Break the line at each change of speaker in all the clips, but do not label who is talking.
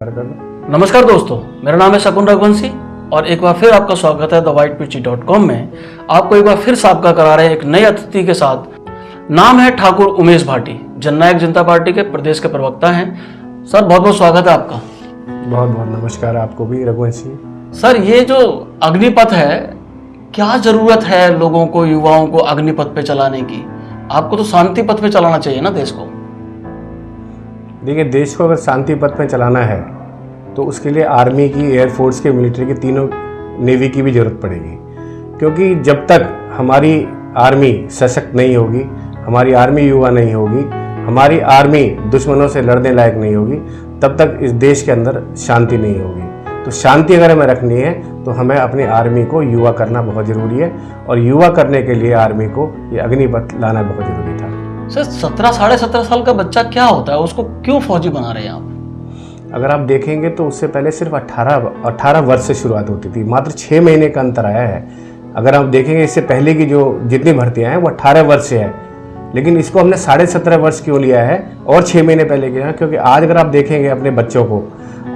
नमस्कार दोस्तों, मेरा नाम है शकुन रघुवंशी और एक बार फिर आपका स्वागत है thewhitepitchy.com में। आपको एक बार फिर साबका करा रहे हैं एक नई अतिथि के साथ। नाम है ठाकुर उमेश भाटी, जननायक जनता पार्टी के प्रदेश के प्रवक्ता हैं। सर बहुत बहुत स्वागत है आपका।
बहुत बहुत नमस्कार आपको भी रघुवंशी।
सर ये जो अग्निपथ है, क्या जरूरत है लोगों को, युवाओं को अग्निपथ पे चलाने की? आपको तो शांति पथ पे चलाना चाहिए ना देश को।
देखिए, देश को अगर शांति पथ में चलाना है तो उसके लिए आर्मी की, एयरफोर्स की, मिलिट्री की, तीनों नेवी की भी ज़रूरत पड़ेगी। क्योंकि जब तक हमारी आर्मी सशक्त नहीं होगी, हमारी आर्मी युवा नहीं होगी, हमारी आर्मी दुश्मनों से लड़ने लायक नहीं होगी, तब तक इस देश के अंदर शांति नहीं होगी। तो शांति अगर हमें रखनी है तो हमें अपनी आर्मी को युवा करना बहुत ज़रूरी है, और युवा करने के लिए आर्मी को ये अग्निपथ लाना बहुत ज़रूरी था।
सर 17 साढ़े 17 साल का बच्चा क्या होता है, उसको क्यों फौजी बना रहे हैं आप?
अगर आप देखेंगे तो उससे पहले सिर्फ 18 वर्ष से शुरुआत होती थी, मात्र 6 महीने का अंतर आया है। अगर आप देखेंगे इससे पहले की जो जितनी भर्तियां हैं वो 18 वर्ष से है, लेकिन इसको हमने 17.5 वर्ष क्यों लिया है और 6 महीने पहले किया है? क्योंकि आज अगर आप देखेंगे अपने बच्चों को,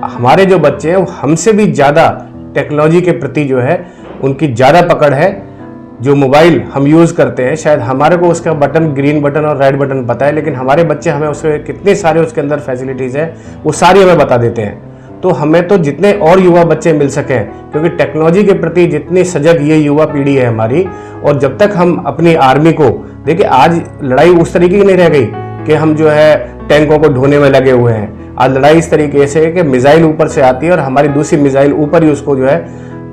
हमारे जो बच्चे हैं वो हमसे भी ज़्यादा टेक्नोलॉजी के प्रति जो है उनकी ज़्यादा पकड़ है। जो मोबाइल हम यूज़ करते हैं, शायद हमारे को उसका बटन, ग्रीन बटन और रेड बटन पता है, लेकिन हमारे बच्चे हमें उसके कितने सारे उसके अंदर फैसिलिटीज़ है वो सारी हमें बता देते हैं। तो हमें तो जितने और युवा बच्चे मिल सकें, क्योंकि टेक्नोलॉजी के प्रति जितनी सजग ये युवा पीढ़ी है हमारी, और जब तक हम अपनी आर्मी को देखिए, आज लड़ाई उस तरीके की नहीं रह गई कि हम जो है टैंकों को ढोने में लगे हुए हैं। आज लड़ाई इस तरीके से है कि मिसाइल ऊपर से आती है और हमारी दूसरी मिसाइल ऊपर ही उसको जो है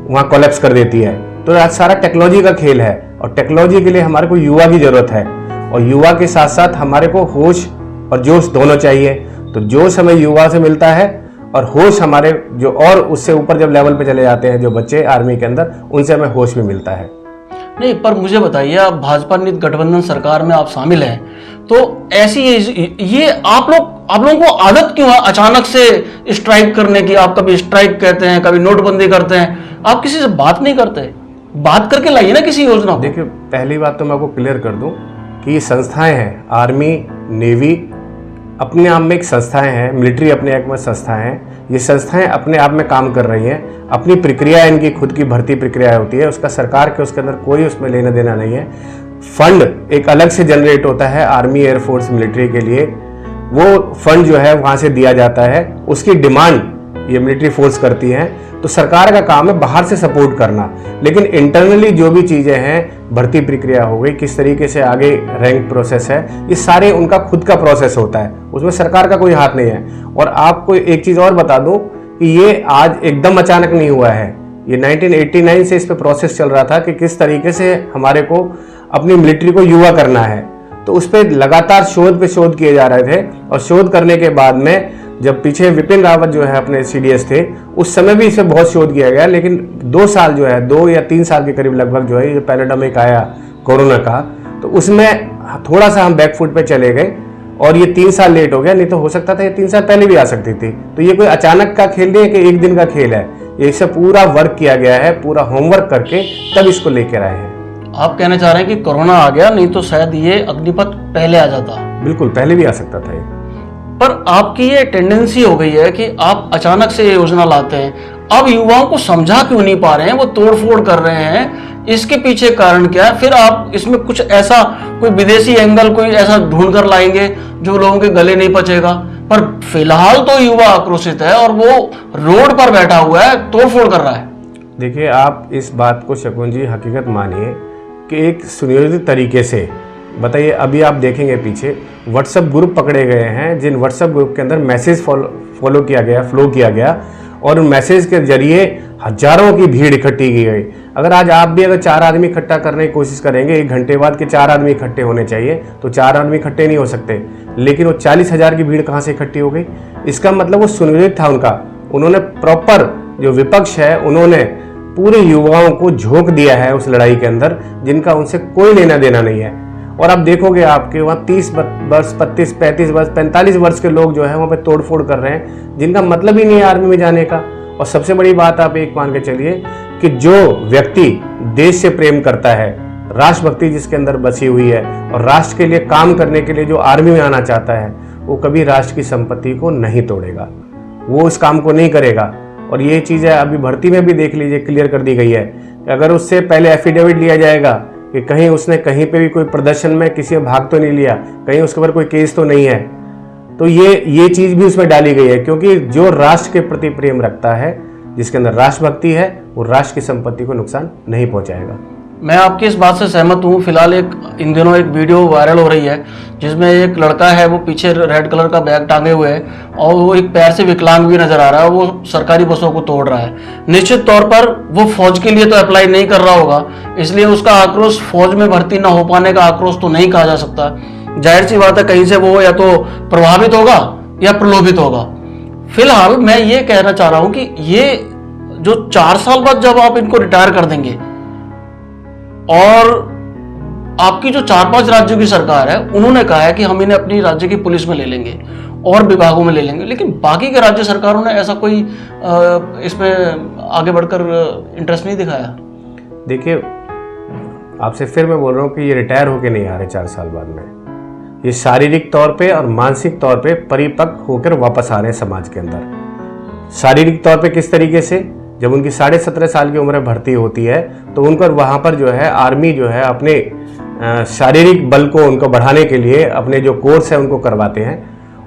वहाँ कोलैप्स कर देती है। तो आज सारा टेक्नोलॉजी का खेल है, और टेक्नोलॉजी के लिए हमारे को युवा की जरूरत है, और युवा के साथ साथ हमारे को होश और जोश दोनों चाहिए। तो जोश हमें युवा से मिलता है, और होश हमारे जो और उससे ऊपर जब लेवल पे चले जाते हैं जो बच्चे आर्मी के अंदर, उनसे हमें होश भी मिलता है।
नहीं, पर मुझे बताइए, आप भाजपा नीति गठबंधन सरकार में आप शामिल हैं, तो ऐसी ये आप लोगों को आदत क्यों है अचानक से स्ट्राइक करने की? आप कभी स्ट्राइक कहते हैं, कभी नोटबंदी करते हैं, आप किसी से बात नहीं करते? बात करके लाइए ना किसी योजना को।
देखिए, पहली बात तो मैं आपको क्लियर कर दूं कि ये संस्थाएं हैं, आर्मी, नेवी अपने आप में एक संस्थाएं हैं, मिलिट्री अपने आप में संस्थाएं हैं। ये संस्थाएं अपने आप में काम कर रही हैं, अपनी प्रक्रिया, इनकी खुद की भर्ती प्रक्रिया होती है, उसका सरकार के उसके अंदर कोई उसमें लेना देना नहीं है। फंड एक अलग से जनरेट होता है आर्मी, एयरफोर्स, मिलिट्री के लिए, वो फंड जो है वहाँ से दिया जाता है, उसकी डिमांड ये मिलिट्री फोर्स करती हैं। तो सरकार का काम है बाहर से सपोर्ट करना, लेकिन इंटरनली जो भी चीज़ें हैं, भर्ती प्रक्रिया हो गई, किस तरीके से आगे रैंक प्रोसेस है, ये सारे उनका खुद का प्रोसेस होता है, उसमें सरकार का कोई हाथ नहीं है। और आपको एक चीज़ और बता दूं कि ये आज एकदम अचानक नहीं हुआ है, ये 1989 से इस पर प्रोसेस चल रहा था कि किस तरीके से हमारे को अपनी मिलिट्री को युवा करना है। तो उस पर लगातार शोध पे शोध किए जा रहे थे, और शोध करने के बाद में जब पीछे विपिन रावत जो है अपने CDS थे, उस समय भी इसे बहुत शोध किया गया, लेकिन 2 साल जो है, 2 या 3 साल के करीब लगभग जो है ये पैराडामिक आया कोरोना का, तो उसमें थोड़ा सा हम बैकफुट पे चले गए और ये 3 साल लेट हो गया। नहीं तो हो सकता था ये 3 साल पहले भी आ सकती थी। तो ये कोई अचानक का खेल नहीं है कि एक दिन का खेल है, ये इसे पूरा वर्क किया गया है, पूरा होमवर्क करके तब इसको लेकर आए हैं।
आप कहना चाह रहे हैं कि कोरोना आ गया, नहीं तो शायद ये अग्निपथ पहले आ जाता?
बिल्कुल, पहले भी आ सकता था ये।
पर आपकी ये टेंडेंसी हो गई है कि आप अचानक से ये योजना लाते हैं, अब युवाओं को समझा क्यों नहीं पा रहे हैं, वो तोड़फोड़ कर रहे हैं, इसके पीछे कारण क्या है? फिर आप इसमें कुछ ऐसा, कोई विदेशी एंगल, कोई ऐसा ढूंढ कर लाएंगे जो लोगों के गले नहीं पचेगा। पर फिलहाल तो युवा आक्रोशित है और वो रोड पर बैठा हुआ है, तोड़फोड़ कर रहा है।
देखिए, आप इस बात को शकुन जी हकीकत मानिए कि एक सुनियोजित तरीके से बताइए, अभी आप देखेंगे पीछे व्हाट्सएप ग्रुप पकड़े गए हैं, जिन व्हाट्सएप ग्रुप के अंदर मैसेज फ्लो किया गया, और मैसेज के जरिए हजारों की भीड़ इकट्ठी की गई। अगर आज आप भी अगर 4 आदमी इकट्ठा करने की कोशिश करेंगे 1 घंटे बाद कि 4 आदमी इकट्ठे होने चाहिए, तो 4 आदमी इकट्ठे नहीं हो सकते, लेकिन वो 40,000 की भीड़ कहाँ से इकट्ठी हो गई? इसका मतलब वो सुनियोजित था उनका। उन्होंने प्रॉपर, जो विपक्ष है, उन्होंने पूरे युवाओं को झोंक दिया है उस लड़ाई के अंदर, जिनका उनसे कोई लेना देना नहीं है। और आप देखोगे आपके वहाँ 30 वर्ष, 32, 35 वर्ष, 45 वर्ष के लोग जो है वहाँ पे तोड़फोड़ कर रहे हैं, जिनका मतलब ही नहीं है आर्मी में जाने का। और सबसे बड़ी बात आप एक मान के चलिए कि जो व्यक्ति देश से प्रेम करता है, राष्ट्रभक्ति जिसके अंदर बसी हुई है, और राष्ट्र के लिए काम करने के लिए जो आर्मी में आना चाहता है, वो कभी राष्ट्र की संपत्ति को नहीं तोड़ेगा। वो इस काम को नहीं करेगा। और ये चीज़ें अभी भर्ती में भी देख लीजिए, क्लियर कर दी गई है कि अगर उससे पहले एफिडेविट लिया जाएगा कि कहीं उसने कहीं पे भी कोई प्रदर्शन में किसी में भाग तो नहीं लिया, कहीं उसके ऊपर कोई केस तो नहीं है, तो ये चीज़ भी उसमें डाली गई है। क्योंकि जो राष्ट्र के प्रति प्रेम रखता है, जिसके अंदर राष्ट्रभक्ति है, वो राष्ट्र की संपत्ति को नुकसान नहीं पहुंचाएगा।
मैं आपकी इस बात से सहमत हूँ। फिलहाल इन दिनों एक वीडियो वायरल हो रही है जिसमें एक लड़का है, वो पीछे रेड कलर का बैग टांगे हुए है और वो एक पैर से विकलांग भी नजर आ रहा है, वो सरकारी बसों को तोड़ रहा है। निश्चित तौर पर वो फौज के लिए तो अप्लाई नहीं कर रहा होगा, इसलिए उसका आक्रोश फौज में भर्ती ना हो पाने का आक्रोश तो नहीं कहा जा सकता। जाहिर सी बात है, कहीं से वो या तो प्रभावित होगा या प्रलोभित होगा। फिलहाल मैं ये कहना चाह रहा हूं कि ये जो 4 साल बाद जब आप इनको रिटायर कर देंगे और आपकी जो 4-5 राज्यों की सरकार है, उन्होंने कहा है कि हम इन्हें अपनी राज्य की पुलिस में ले लेंगे और विभागों में ले लेंगे, लेकिन बाकी के राज्य सरकारों ने ऐसा कोई इसमें आगे बढ़कर इंटरेस्ट नहीं दिखाया।
देखिए, आपसे फिर मैं बोल रहा हूँ कि ये रिटायर होके नहीं आ रहे 4 साल बाद में, ये शारीरिक तौर पे और मानसिक तौर पे परिपक्व होकर वापस आ रहे हैं समाज के अंदर। शारीरिक तौर पे किस तरीके से, जब उनकी 17.5 साल की उम्र भर्ती होती है तो उनको वहाँ पर जो है आर्मी जो है अपने शारीरिक बल को उनको बढ़ाने के लिए अपने जो कोर्स है उनको करवाते हैं,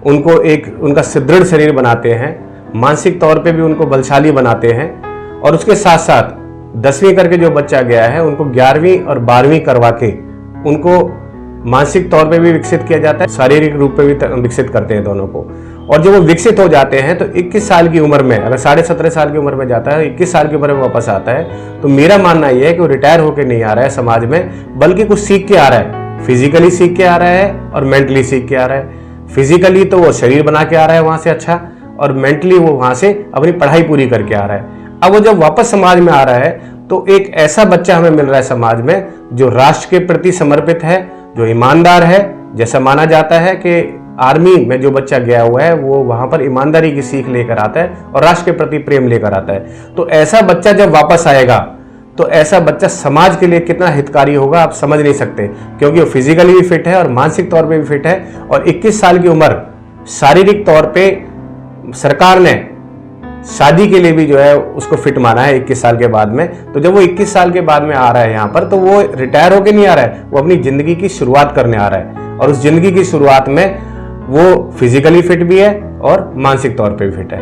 उनको एक उनका सुदृढ़ शरीर बनाते हैं, मानसिक तौर पे भी उनको बलशाली बनाते हैं। और उसके साथ साथ 10वीं करके जो बच्चा गया है उनको 11वीं और 12वीं करवा के उनको मानसिक तौर पे भी विकसित किया जाता है, शारीरिक रूप पे भी विकसित करते हैं दोनों को। और जब वो विकसित हो जाते हैं तो 21 साल की उम्र में, अगर 17.5 साल की उम्र में जाता है, 21 साल की उम्र में वापस आता है, तो मेरा मानना यह है कि वो रिटायर होकर नहीं आ रहा है समाज में, बल्कि कुछ सीख के आ रहा है। फिजिकली सीख के आ रहा है और मेंटली सीख के आ रहा है। फिजिकली तो वो शरीर बना के आ रहा है वहां से अच्छा, और मेंटली वो वहां से अपनी पढ़ाई पूरी करके आ रहा है। अब वो जब वापस समाज में आ रहा है तो एक ऐसा बच्चा हमें मिल रहा है समाज में जो राष्ट्र के प्रति समर्पित है, जो ईमानदार है। जैसा माना जाता है कि आर्मी में जो बच्चा गया हुआ है वो वहां पर ईमानदारी की सीख लेकर आता है और राष्ट्र के प्रति प्रेम लेकर आता है। तो ऐसा बच्चा जब वापस आएगा तो ऐसा बच्चा समाज के लिए कितना हितकारी होगा आप समझ नहीं सकते, क्योंकि वो फिजिकली भी फिट है और मानसिक तौर पे भी फिट है। और 21 साल की उम्र शारीरिक तौर पे सरकार ने शादी के लिए भी जो है उसको फिट माना है 21 साल के बाद में। तो जब वो 21 साल के बाद में आ रहा है यहाँ पर, तो वो रिटायर होके नहीं आ रहा है, वो अपनी जिंदगी की शुरुआत करने आ रहा है। और उस जिंदगी की शुरुआत में वो फिजिकली फिट भी है और मानसिक तौर पे भी फिट है।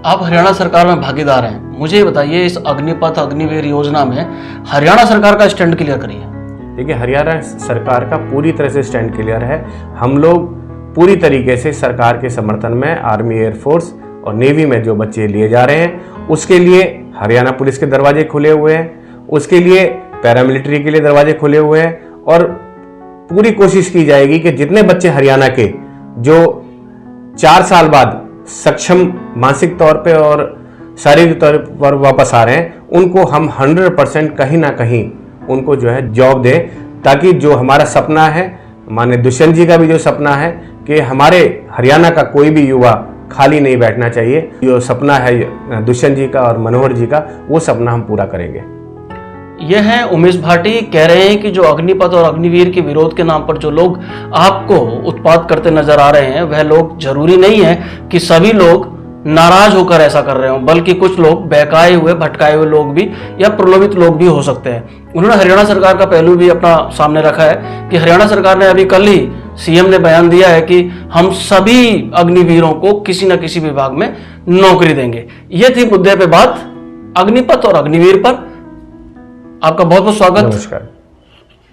आप हरियाणा सरकार में भागीदार हैं, मुझे बताइए इस अग्निपथ अग्निवीर योजना में हरियाणा सरकार का स्टैंड क्लियर करिए।
देखिए, हरियाणा सरकार का पूरी तरह से स्टैंड क्लियर है। हम लोग पूरी तरीके से सरकार के समर्थन में आर्मी, एयरफोर्स और नेवी में जो बच्चे लिए जा रहे हैं उसके लिए हरियाणा पुलिस के दरवाजे खुले हुए हैं, उसके लिए पैरामिलिट्री के लिए दरवाजे खुले हुए हैं। और पूरी कोशिश की जाएगी कि जितने बच्चे हरियाणा के जो 4 साल बाद सक्षम मानसिक तौर पे और शारीरिक तौर पर वापस आ रहे हैं, उनको हम 100% कहीं ना कहीं उनको जो है जॉब दें, ताकि जो हमारा सपना है, माननीय दुष्यंत जी का भी जो सपना है कि हमारे हरियाणा का कोई भी युवा खाली नहीं बैठना चाहिए, जो सपना है दुष्यंत जी का और मनोहर जी का, वो सपना हम पूरा करेंगे।
यह है उमेश भाटी, कह रहे हैं कि जो अग्निपथ और अग्निवीर के विरोध के नाम पर जो लोग आपको उत्पात करते नजर आ रहे हैं, वह लोग जरूरी नहीं है कि सभी लोग नाराज होकर ऐसा कर रहे हो, बल्कि कुछ लोग बहकाए हुए, भटकाए हुए लोग भी या प्रलोभित लोग भी हो सकते हैं। उन्होंने हरियाणा सरकार का पहलू भी अपना सामने रखा है कि हरियाणा सरकार ने अभी कल ही सीएम ने बयान दिया है कि हम सभी अग्निवीरों को किसी न किसी विभाग में नौकरी देंगे। यह थी मुद्दे पे बात अग्निपथ और अग्निवीर पर। आपका बहुत बहुत स्वागत।
नमस्कार।